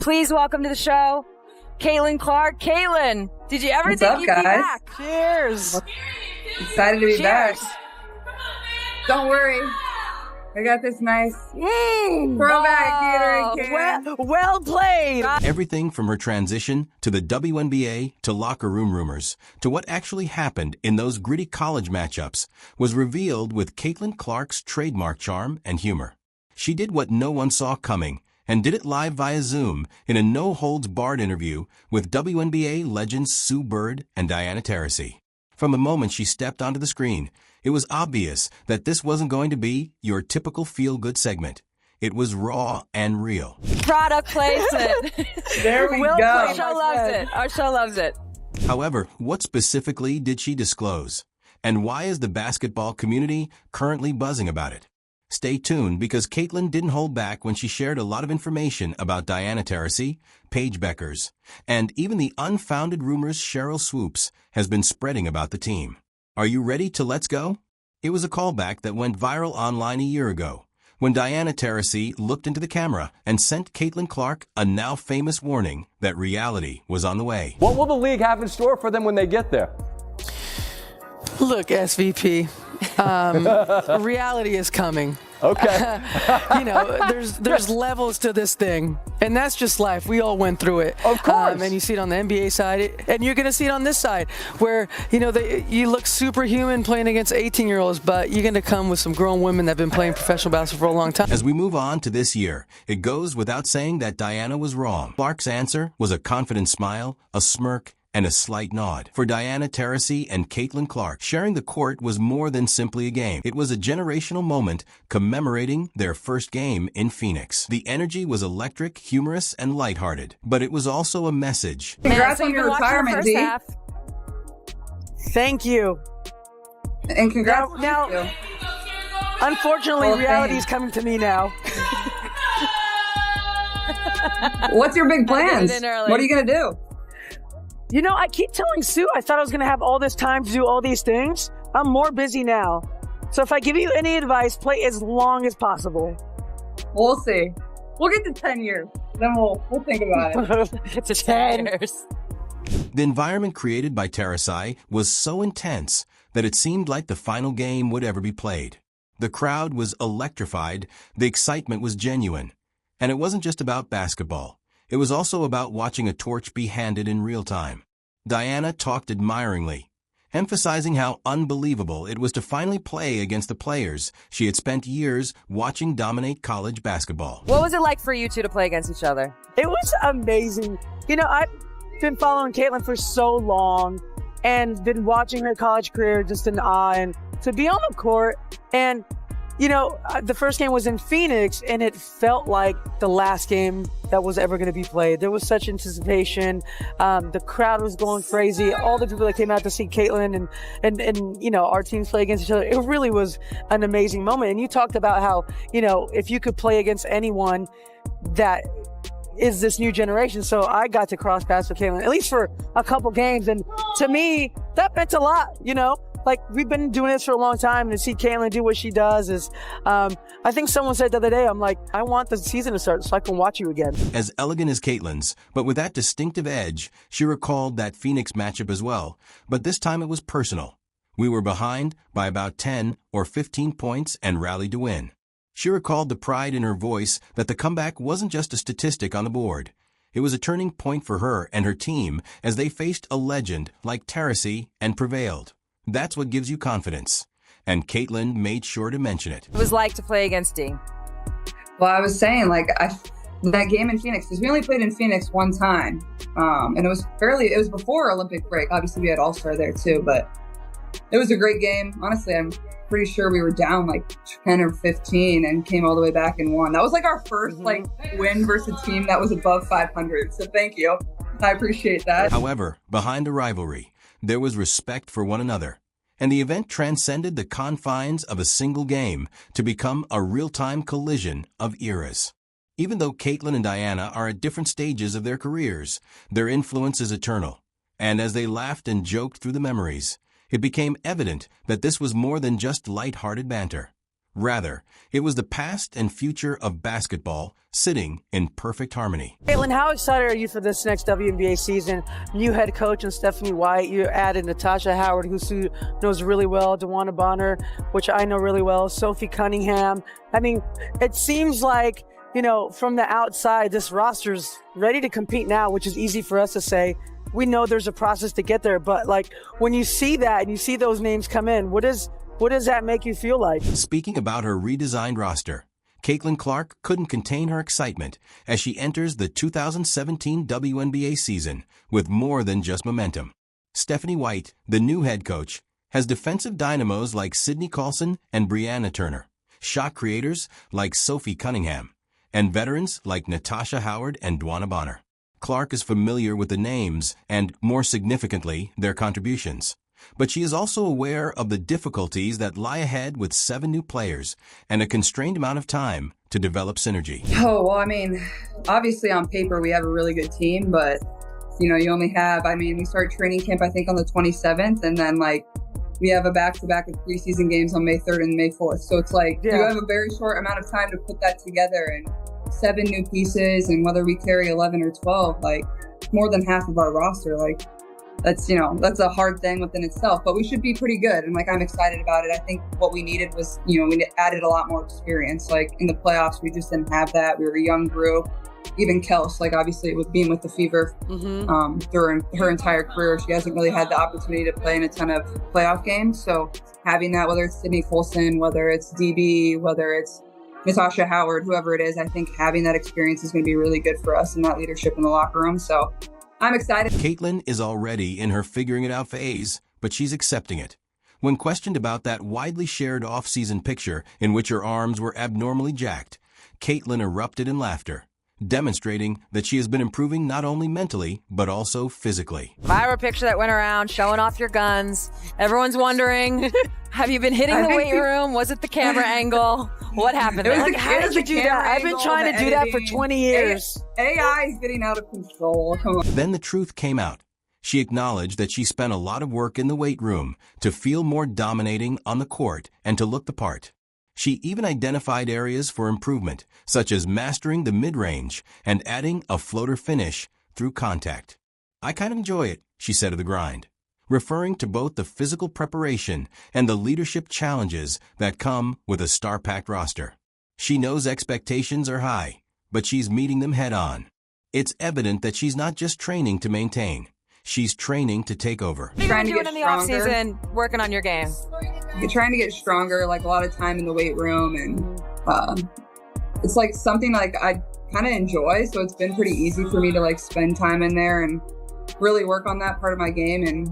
Please welcome to the show, Caitlin Clark. Caitlin, did you ever think you'd be back? Cheers. Excited to be back. Don't worry. I got this nice throwback theater can. Well played. Everything from her transition to the WNBA to locker room rumors to what actually happened in those gritty college matchups was revealed with Caitlin Clark's trademark charm and humor. She did what no one saw coming and did it live via Zoom in a no-holds-barred interview with WNBA legends Sue Bird and Diana Taurasi. From the moment she stepped onto the screen, it was obvious that this wasn't going to be your typical feel-good segment. It was raw and real. Product placement. There we go. Our show loves it. Our show loves it. However, what specifically did she disclose? And why is the basketball community currently buzzing about it? Stay tuned because Caitlin didn't hold back when she shared a lot of information about Diana Taurasi, Paige Bueckers, and even the unfounded rumors Cheryl Swoops has been spreading about the team. Are you ready to let's go? It was a callback that went viral online a year ago when Diana Taurasi looked into the camera and sent Caitlin Clark a now famous warning that reality was on the way. What will the league have in store for them when they get there? Look, SVP, reality is coming. Okay. There's levels to this thing, and that's just life. We all went through it. Of course. And you see it on the NBA side, and you're going to see it on this side, where, you look superhuman playing against 18-year-olds, but you're going to come with some grown women that have been playing professional basketball for a long time. As we move on to this year, it goes without saying that Diana was wrong. Clark's answer was a confident smile, a smirk, and a slight nod. For Diana Taurasi and Caitlin Clark, sharing the court was more than simply a game. It was a generational moment commemorating their first game in Phoenix. The energy was electric, humorous, and lighthearted, but it was also a message. Congrats on your retirement, D. Thank you. And congrats. Now, unfortunately, reality is coming to me now. What's your big plans? What are you going to do? I keep telling Sue I thought I was going to have all this time to do all these things. I'm more busy now. So if I give you any advice, play as long as possible. We'll see. We'll get to 10 years. Then we'll think about it. It's 10 years. The environment created by Taurasi was so intense that it seemed like the final game would ever be played. The crowd was electrified, the excitement was genuine. And it wasn't just about basketball. It was also about watching a torch be handed in real time. Diana talked admiringly, emphasizing how unbelievable it was to finally play against the players she had spent years watching dominate college basketball. What was it like for you two to play against each other? It was amazing. I've been following Caitlin for so long and been watching her college career just in awe. And to be on the court and the first game was in Phoenix, and it felt like the last game that was ever going to be played. There was such anticipation. The crowd was going crazy. All the people that came out to see Caitlin and our teams play against each other. It really was an amazing moment. And you talked about how, if you could play against anyone that is this new generation. So I got to cross paths with Caitlin, at least for a couple games. And to me, that meant a lot, Like, we've been doing this for a long time, and to see Caitlin do what she does is, I think someone said the other day, I'm like, I want the season to start so I can watch you again. As elegant as Caitlin's, but with that distinctive edge, she recalled that Phoenix matchup as well, but this time it was personal. We were behind by about 10 or 15 points and rallied to win. She recalled the pride in her voice that the comeback wasn't just a statistic on the board. It was a turning point for her and her team as they faced a legend like Taurasi and prevailed. That's what gives you confidence. And Caitlin made sure to mention it. It was like to play against D. Well, I was saying, that game in Phoenix, because we only played in Phoenix one time. And it was before Olympic break. Obviously, we had All-Star there too, but it was a great game. Honestly, I'm pretty sure we were down 10 or 15 and came all the way back and won. That was our first win versus a team that was above 500. So thank you. I appreciate that. However, behind the rivalry, there was respect for one another, and the event transcended the confines of a single game to become a real-time collision of eras. Even though Caitlin and Diana are at different stages of their careers, their influence is eternal, and as they laughed and joked through the memories, it became evident that this was more than just light-hearted banter. Rather, it was the past and future of basketball sitting in perfect harmony. Caitlin, how excited are you for this next WNBA season? New head coach and Stephanie White. You added Natasha Howard, who Sue knows really well, Wnba, which I know really well, Sophie Cunningham. I mean, it seems like, from the outside, this roster's ready to compete now, which is easy for us to say. We know there's a process to get there, but when you see that and you see those names come in, what does that make you feel like? Speaking about her redesigned roster, Caitlin Clark couldn't contain her excitement as she enters the 2017 WNBA season with more than just momentum. Stephanie White, the new head coach, has defensive dynamos like Sydney Colson and Brianna Turner, shot creators like Sophie Cunningham, and veterans like Natasha Howard and Wnba. Clark is familiar with the names and, more significantly, their contributions. But she is also aware of the difficulties that lie ahead with 7 new players and a constrained amount of time to develop synergy. Oh, well, I mean, obviously on paper we have a really good team, but, you only have, we start training camp, I think, on the 27th, and then, we have a back-to-back of preseason games on May 3rd and May 4th. So it's you have a very short amount of time to put that together, and 7 new pieces, and whether we carry 11 or 12, more than half of our roster, that's a hard thing within itself, but we should be pretty good. And I'm excited about it. I think what we needed was, we added a lot more experience. In the playoffs, we just didn't have that. We were a young group. Even Kels, obviously with being with the Fever during her entire career, she hasn't really had the opportunity to play in a ton of playoff games. So having that, whether it's Sydney Colson, whether it's DB, whether it's Natasha Howard, whoever it is, I think having that experience is going to be really good for us and that leadership in the locker room. So I'm excited. Caitlin is already in her figuring it out phase, but she's accepting it. When questioned about that widely shared off-season picture in which her arms were abnormally jacked, Caitlin erupted in laughter, demonstrating that she has been improving not only mentally, but also physically. Viral picture that went around showing off your guns. Everyone's wondering, have you been hitting the weight room? Was it the camera angle? What happened there? How did you do that? I've been trying to do that for 20 years. AI is getting out of control. Come on. Then the truth came out. She acknowledged that she spent a lot of work in the weight room to feel more dominating on the court and to look the part. She even identified areas for improvement, such as mastering the mid-range and adding a floater finish through contact. "I kind of enjoy it," she said of the grind, referring to both the physical preparation and the leadership challenges that come with a star-packed roster. She knows expectations are high, but she's meeting them head-on. It's evident that she's not just training to maintain. She's training to take over. What are you doing in the off-season, working on your game? You're trying to get stronger, a lot of time in the weight room, and it's something I kind of enjoy, so it's been pretty easy for me to spend time in there and really work on that part of my game. And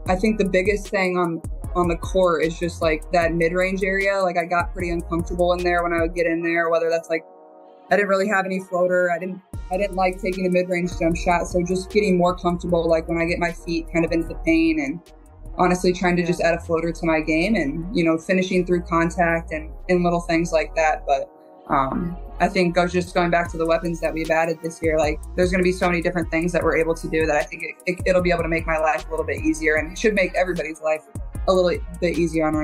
I think the biggest thing on the court is just that mid-range area. I got pretty uncomfortable in there when I would get in there, whether that's I didn't really have any floater. I didn't like taking a mid-range jump shot, so just getting more comfortable when I get my feet kind of into the paint, and honestly trying to just add a floater to my game, and finishing through contact and little things like that. But I think just going back to the weapons that we've added this year, there's going to be so many different things that we're able to do that I think it'll be able to make my life a little bit easier, and it should make everybody's life a little bit easier on our team.